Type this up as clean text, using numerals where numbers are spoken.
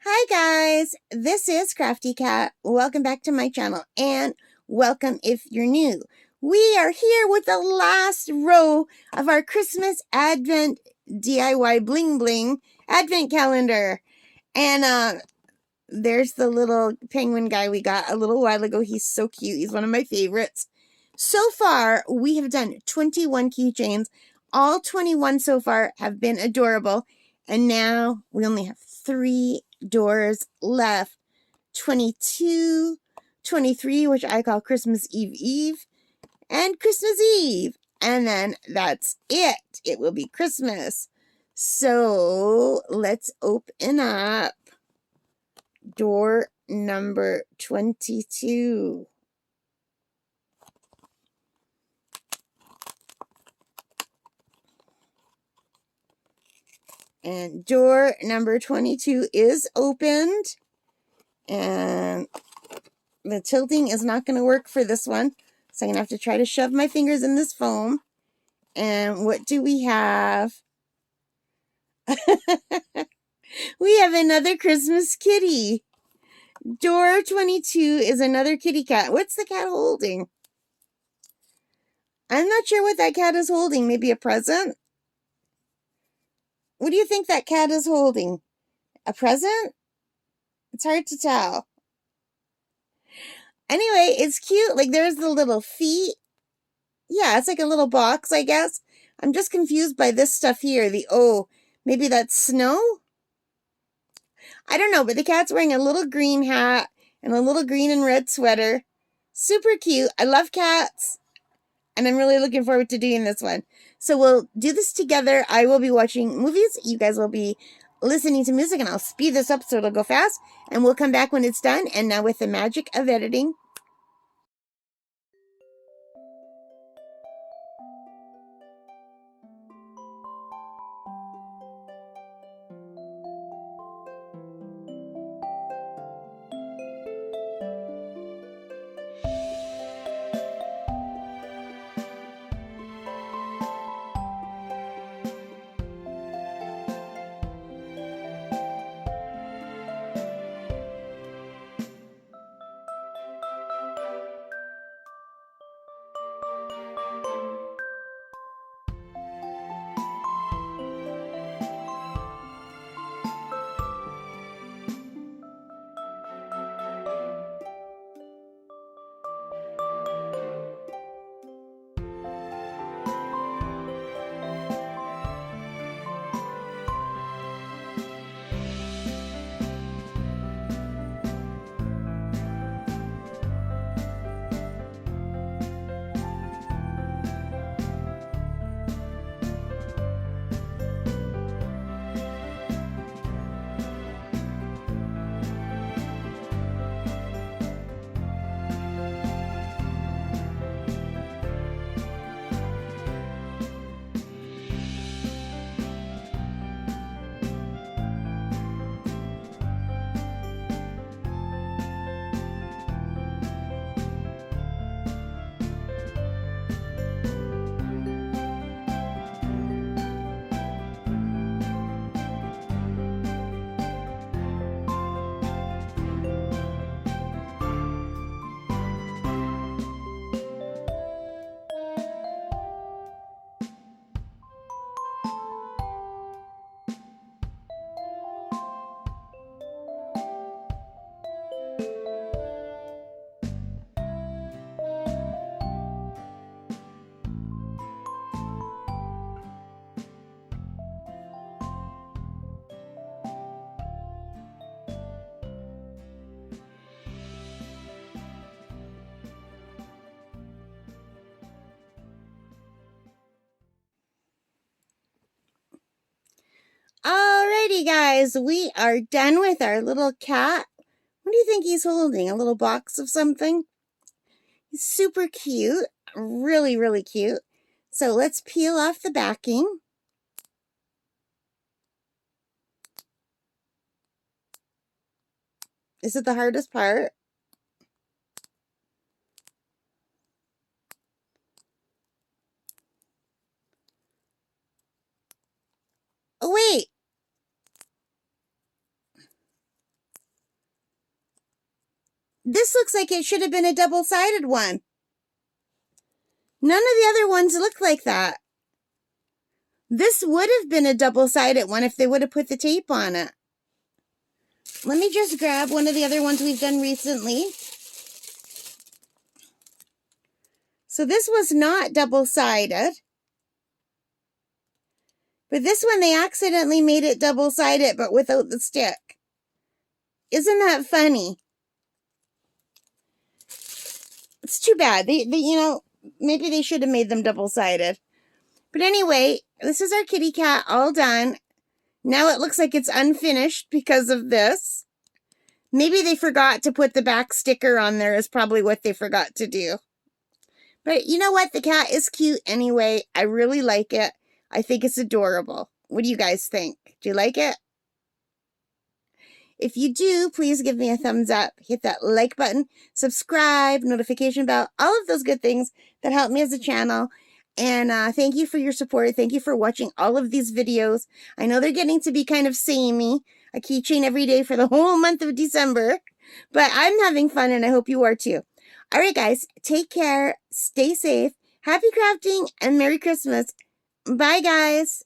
Hi guys, this is Crafty Cat. Welcome back to my channel and welcome if you're new. We are here with the last row of our Christmas Advent DIY Bling Bling Advent Calendar. And there's the little penguin guy we got a little while ago. He's so cute. He's one of my favorites. So far, we have done 21 keychains. All 21 so far have been adorable. And now we only have 3 doors left. 22, 23, which I call Christmas Eve, and Christmas Eve. And then that's it. It will be Christmas. So let's open up door number 22. And door number 22 is opened. And the tilting is not going to work for this one. So I'm going to have to try to shove my fingers in this foam. And what do we have? We have another Christmas kitty. Door 22 is another kitty cat. What's the cat holding? I'm not sure what that cat is holding. Maybe a present? What do you think that cat is holding? A present? It's hard to tell. Anyway, it's cute. Like, there's the little feet. Yeah, it's like a little box, I guess. I'm just confused by this stuff here. Maybe that's snow? I don't know, but the cat's wearing a little green hat and a little green and red sweater. Super cute. I love cats. And I'm really looking forward to doing this one. So we'll do this together. I will be watching movies. You guys will be listening to music, and I'll speed this up so it'll go fast. And we'll come back when it's done. And now with the magic of editing. Alrighty, guys, we are done with our little cat. What do you think he's holding? A little box of something? He's super cute. Really, really cute. So let's peel off the backing. Is it the hardest part? Oh, wait. this looks like it should have been a double-sided one. None of the other ones look like that. This would have been a double-sided one if they would have put the tape on it. Let me just grab one of the other ones we've done recently. So this was not double-sided. But this one, they accidentally made it double-sided, but without the stick. Isn't that funny? It's too bad. They maybe they should have made them double-sided. But anyway, this is our kitty cat all done. Now it looks like it's unfinished because of this. Maybe they forgot to put the back sticker on there is probably what they forgot to do. But you know what? The cat is cute anyway. I really like it. I think it's adorable. What do you guys think? Do you like it? If you do, please give me a thumbs up. Hit that like button, subscribe, notification bell, all of those good things that help me as a channel. And thank you for your support. Thank you for watching all of these videos. I know they're getting to be kind of samey. A keychain every day for the whole month of December. But I'm having fun and I hope you are too. All right, guys. Take care. Stay safe. Happy crafting and Merry Christmas. Bye, guys.